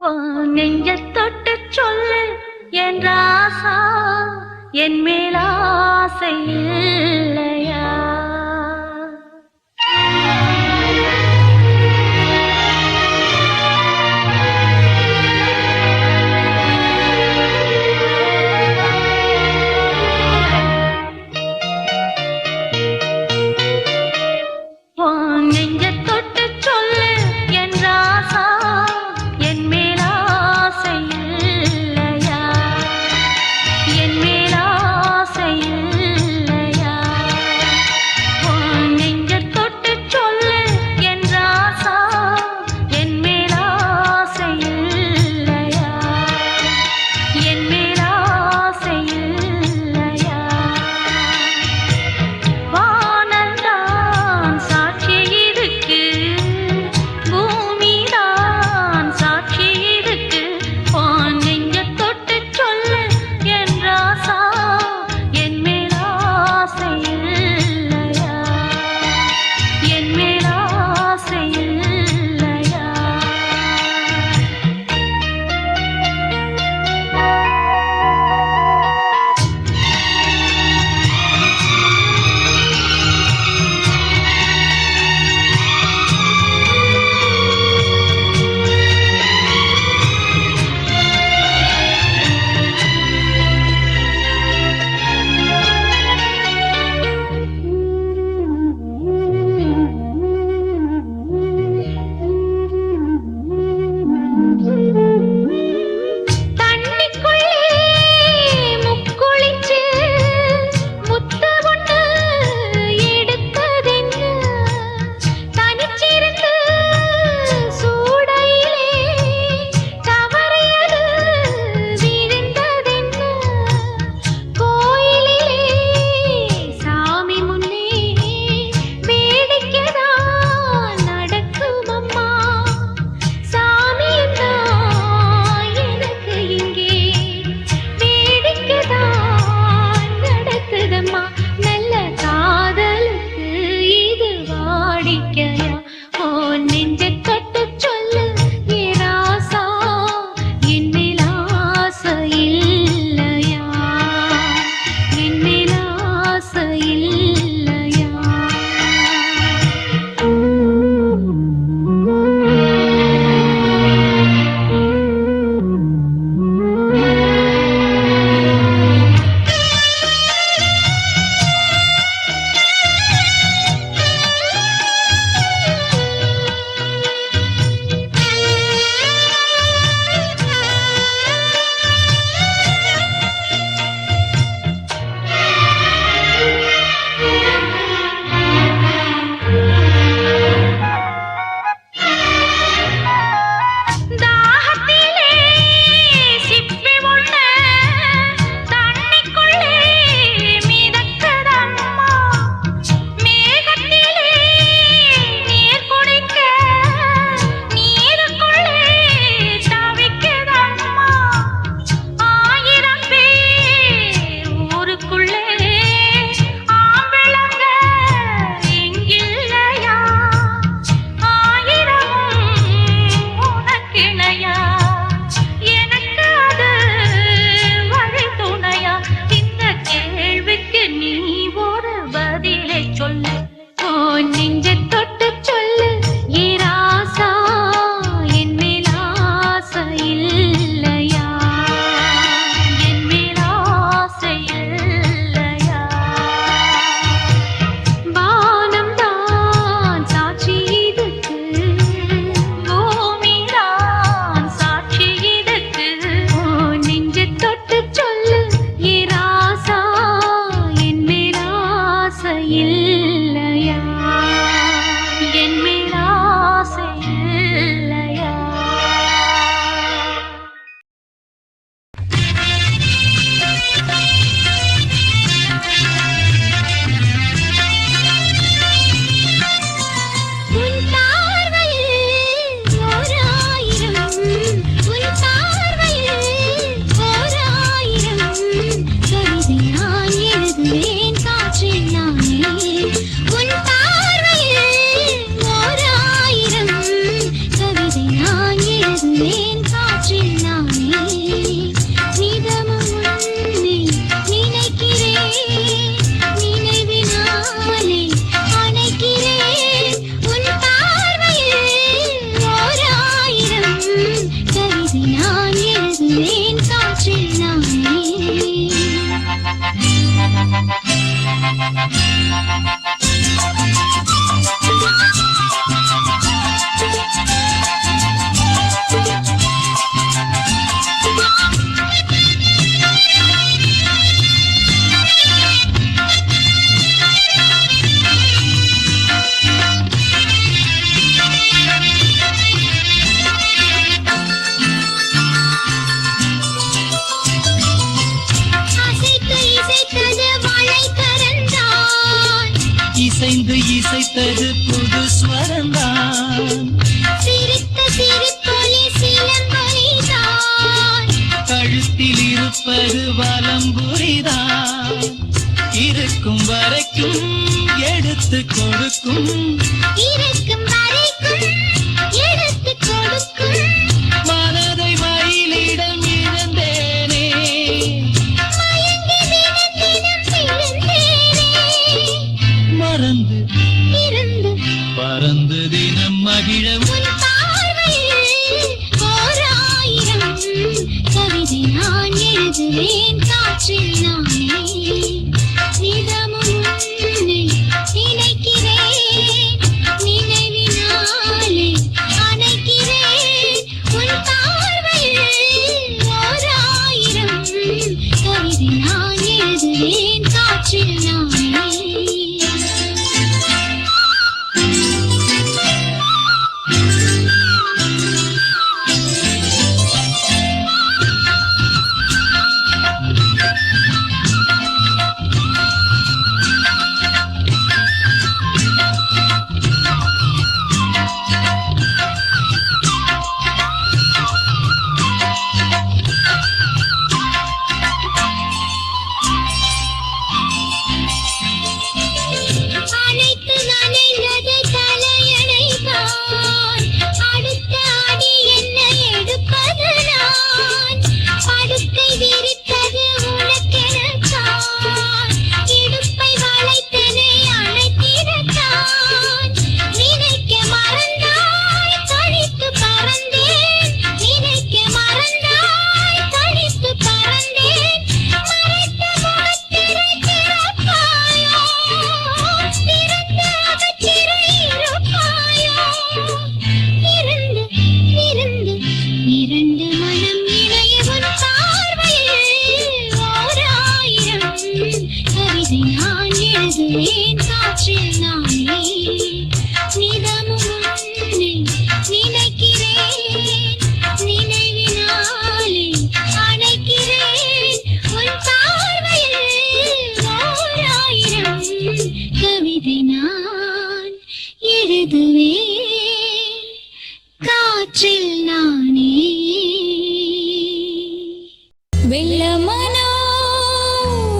நெஞ்ச தொட்டு சொல்லு என் ராசா, என் மேல் ஆசை இல்லையா? நெஞ்ச தொட்டு சொல்லு என் ராசா, என் மேல் ஆசை இல்லையா? என் மேல் ஆசை இல்லையா? நெஞ்ச தொட்டு சொல்லு என் ராசா, என் மேல் ஆசை இல்லையா? என் மேல் ஆசை இல்லையா? வானந்தான் சாட்சி இருக்கு, பூமிதான் சாட்சி இருக்கு. நெஞ்ச தொட்டு சொல்லு என் ராசா, என் மேல் ஆசை இல்லையா? என் மேல் ஆசை இல்லையா? தண்ணிக்குள்ளே முக்குளிச்சு முத்து ஒண்ணு எடுத்ததென்ன? தனிச்சிருந்து சூடையிலே தவறியது விழுந்ததென்ன? கோயிலிலே சாமி முன்னே வேடிக்கைதான் நடக்குமம்மா. சாமியந்தான் எனக்கு இங்கே வேடிக்கைதான் நடக்குதம்மா. நல்ல காதலுக்கு இது வாடிக்கையா? நெஞ்ச தொட்டு சொல்லு ஏ ராசா, என் மேல் ஆசை இல்லையா? என் மேல் ஆசை இல்லையா? தாகத்திலே சிப்பி ஒண்ணு தண்ணிக்குள்ளே மிதக்குதம்மா. மேகத்திலே நீர் குடிக்க நீருக்குள்ளே தவிக்குதம்மா. 1000 பேர் ஊருக்குள்ளே ஆம்பளங்க எங்கில்லையா? 1000 உனக்கிணையா? எனக்கு அது வழி துணையா? இந்த கேள்விக்கு நீ ஒரு பதிலை சொல்லு. நெஞ்ச தொட்டு சொல்லு ஏ ராசா, என் மேல் ஆசை இல்லையா? என் மேல் ஆசை இல்லையா? வானம்தான் சாட்சி இதுக்கு, பூமிதான் சாட்சி இதுக்கு. நெஞ்ச தொட்டு சொல்லு ஏ ராசா, என் மேல் ஆசை இல்லையா? என் மேல் ஆசை இல்லையா? உன் பார்வையில் ஓர் ஆயிரம், உன் பார்வையில் ஓர் ஆயிரம் கவிதை நான் எழுதுவேன் காற்றில் நானே. உன் பார்வையில் ஓர் ஆயிரம் கவிதை நான் எழுதுவேன் காற்றில் ஸ்வரந்தான். சிரித்த சிரிப்பொலி சிலம்பொலிதான். கழுத்தில் இருப்பது வலம்புரிதான். இருக்கும் வரைக்கும் எடுத்து கொடுக்கும், இருக்கும் வரைக்கும் எடுத்து கொடுக்கும். மனதை மயிலிடம் இழந்தேனே, மயங்கி தினம் தினம் விழுந்தேனே. மறந்து இருந்து பறந்து தினம் மகிழ உன் பார்வையில் ஓர் ஆயிரம் கவிதை நான் எழுதுவேன் காற்றில் நானே. நிதமும் உன்னை நினைக்கிறேன், நினைவினாலே அணைக்கிறேன். உன் பார்வையில் ஓர் ஆயிரம் கவிதை நான் எழுதுவேன் காற்றில் நானே. அனைத்து நனைந்தது தலையணைதான். அடுத்த அடி என்ன எடுப்பது நான். படுக்கை விரித்தது உனக்கெனத்தான். இடுப்பை வளைத்தனை அணைத்திடத்தான். நினைக்க மறந்தாய் தனித்து பறந்தேன். நினைக்க மறந்தாய் தனித்து பறந்தேன். மறைத்த முகத்திரை திறப்பாயோ, திறந்த அகத்திரை இருப்பாயோ. இருந்து இருந்து இரண்டு மனம் இணைய உன் பார்வையில் ஓர் ஆயிரம் கவிதை நான் எழுதுவேன் காற்றில் நானே. நிதமும் உன்னை நினைக்கிறேன், நினைவினாலே அணைக்கிறேன். உன் பார்வையில் ஓர் ஆயிரம் கவிதை நான் எழுதுவேன் காற்றில் நானே. வெள்ளமனோ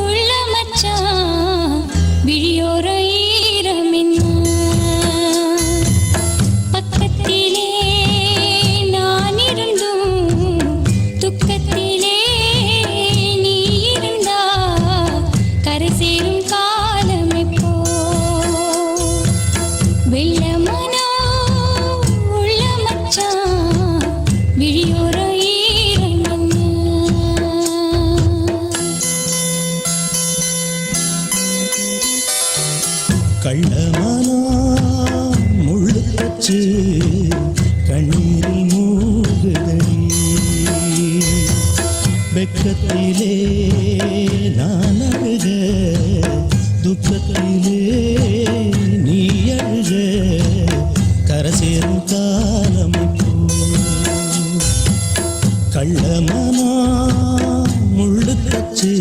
உள்ள மச்சான் விழியோர ஈரமின்னா. பக்கத்திலே நான் இருந்தும் துக்கத்திலே நீ இருந்தா கரை சேரும் காலம் எப்போ. வெள்ளமனோ உள்ள மச்சான் விழியோர ஈரமின்னா. கள்ளமானா முள்ளு தச்சு கண்ணீரில் மூழ்குதடி. வெக்கத்திலே நான் அழுக, துக்கத்திலே நீ அழுக, கரை சேரும் காலம் இப்போ. கள்ளமானா முள்ளு தச்சு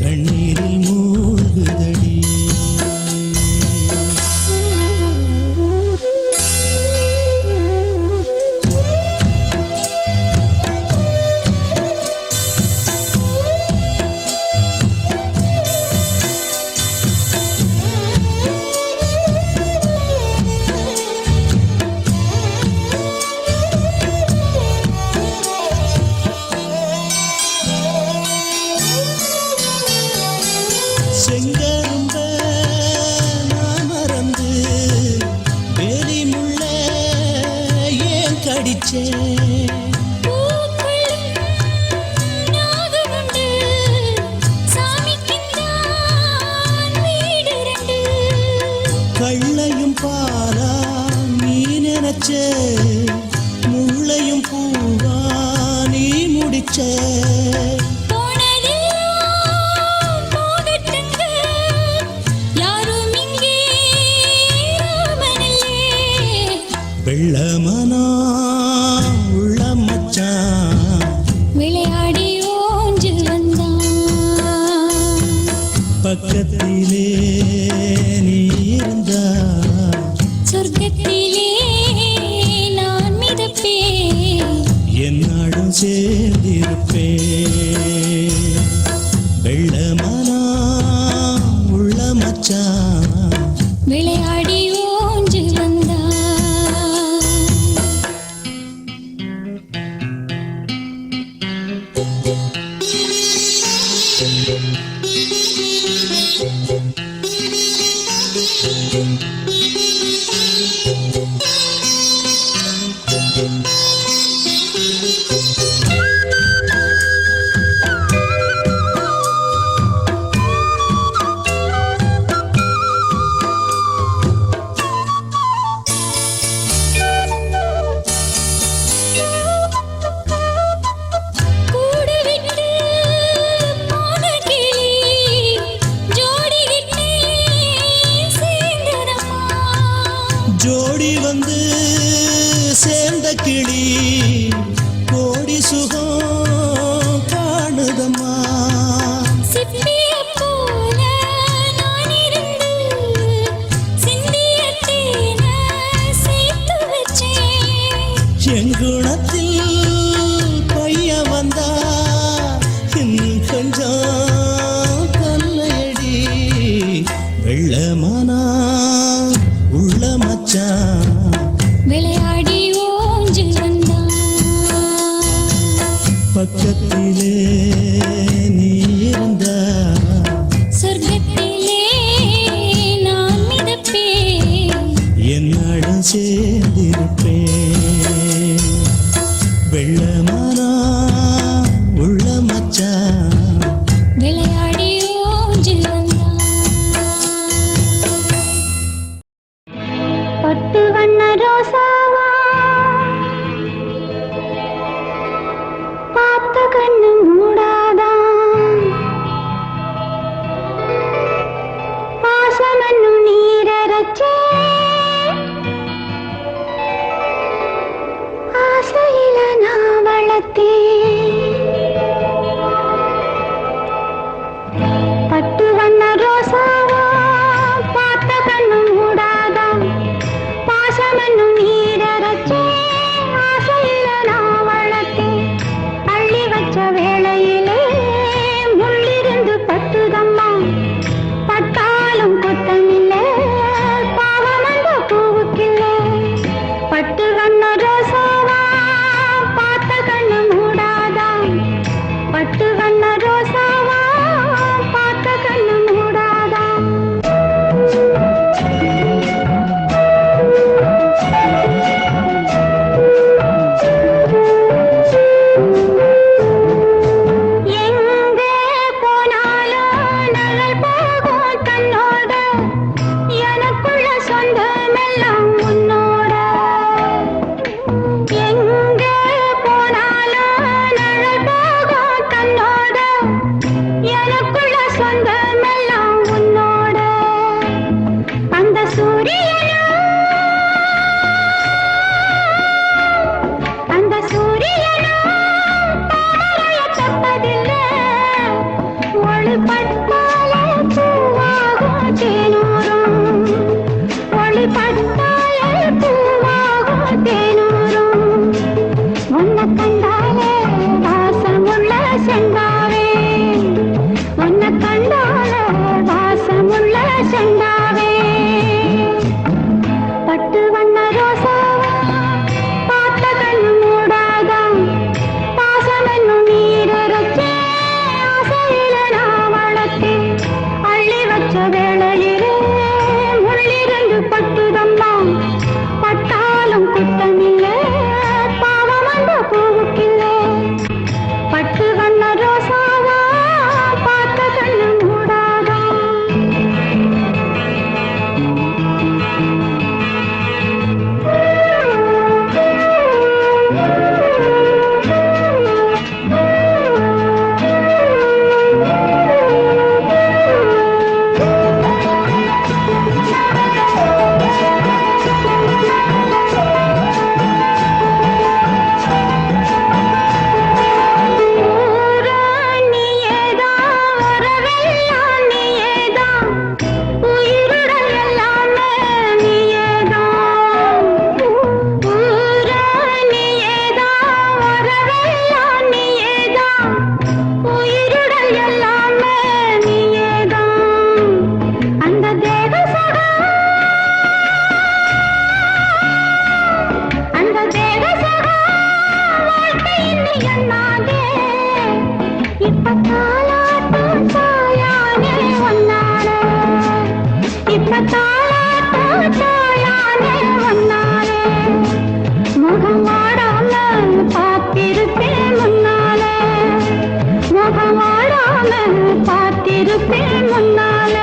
கண்ணீரில் மூழ்குதடி. செங்கரும்ப நான் மறந்து வேலி முள்ள ஏன் கடிச்சேன். நாகமுண்டு சாமிக்குத்தான் வீடு ரெண்டு. கள்ளையும் பாலா நீ நினைச்ச, முள்ளையும் பூவா நீ முடிச்ச. போனதெல்லாம் போகட்டுங்க, யாரும் இங்கே ராமனில்லை. வெள்ளமனா உள்ளம் நாளும் சேர்ந்திருப்பேன். வெள்ளமானா உள்ள மச்சான் விளையாடி ஓஞ்சு வந்தா கூடு விட்டு போன கிளி ஜோடிகிட்டே சேர்ந்ததம்மா. ஜோடி வந்து சேர்ந்த கிளி கோடி சுகம் காணுதம்மா. சிப்பியைப் போல நான் இருந்து சிந்திய தேனை சேர்த்து வச்சேன். எங்குணத்தில் பையன் வந்தா இன்னும் கொஞ்சம் கல்லையடி. வெள்ளமானா உள்ள மச்சான் விளையாடி ஓஞ்சு வந்தான். பக்கத்திலே நீ இருந்தா சொர்க்கத்திலே நான் மிதப்பேன். என்னாடும் சேர்ந்திருப்பேன். வெள்ளமானா உள்ள மச்சான் விளையாடி ஓஞ்சு வந்தான். பட்டு வண்ண ரோசாவா பார்த்த கண்ணு மூடாதான். பாசமன்னும் நீரச்சே ஆசையில நான் வளர்த்தேன். பட்டு வண்ண ரோசாவா பார்த்த கண்ணு மூடாதான். பாசமன்னும் நீரச்சே ஆசையில நான் வளர்த்தேன். அள்ளி வச்ச வேளையிலே முள்ளிருந்து பட்டுதம்மா. பட்டாலும் கொத்தமில்ல பாவம் அந்த பூவுக்கில்லை. பட்டு வண்ண ரோசாவா பார்த்த கண்ணு மூடாதான். இருப்பேன் முன்னால